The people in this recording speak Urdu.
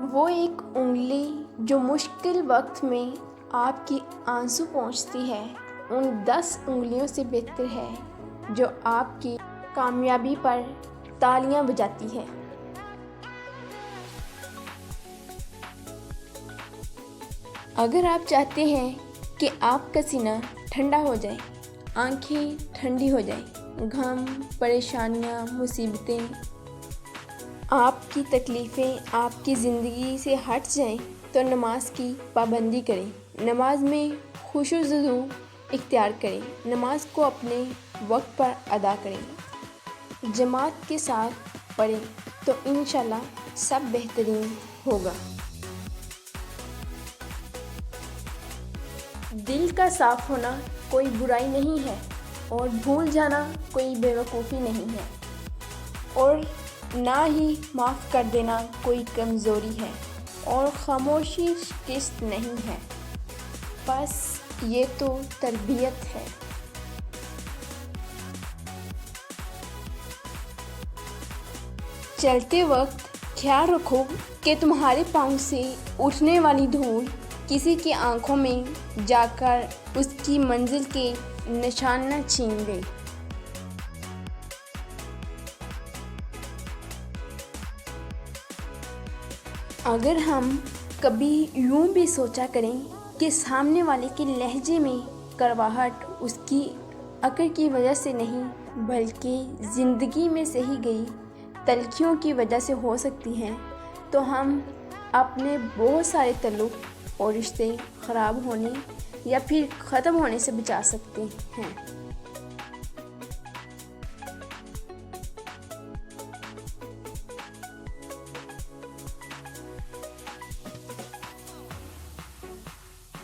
وہ ایک انگلی جو مشکل وقت میں آپ کی آنسو پہنچتی ہے ان 10 انگلیوں سے بہتر ہے جو آپ کی کامیابی پر تالیاں بجاتی ہے۔ اگر آپ چاہتے ہیں کہ آپ کا سینہ ٹھنڈا ہو جائے، آنکھیں ٹھنڈی ہو جائیں، غم، پریشانیاں، مصیبتیں، آپ کی تکلیفیں آپ کی زندگی سے ہٹ جائیں تو نماز کی پابندی کریں، نماز میں خشوع و خضوع اختیار کریں، نماز کو اپنے وقت پر ادا کریں، جماعت کے ساتھ پڑھیں تو انشاءاللہ سب بہترین ہوگا۔ دل کا صاف ہونا کوئی برائی نہیں ہے اور بھول جانا کوئی بیوقوفی نہیں ہے، اور نہ ہی معاف کر دینا کوئی کمزوری ہے، اور خاموشی شکست نہیں ہے، بس یہ تو تربیت ہے۔ چلتے وقت خیال رکھو کہ تمہارے پاؤں سے اٹھنے والی دھول کسی کی آنکھوں میں جا کر اس کی منزل کے نشان نہ چھین لے۔ اگر ہم کبھی یوں بھی سوچا کریں کہ سامنے والے کے لہجے میں کڑواہٹ اس کی عقل کی وجہ سے نہیں بلکہ زندگی میں سہی گئی تلخیوں کی وجہ سے ہو سکتی ہیں، تو ہم اپنے بہت سارے تعلق اور رشتے خراب ہونے یا پھر ختم ہونے سے بچا سکتے ہیں۔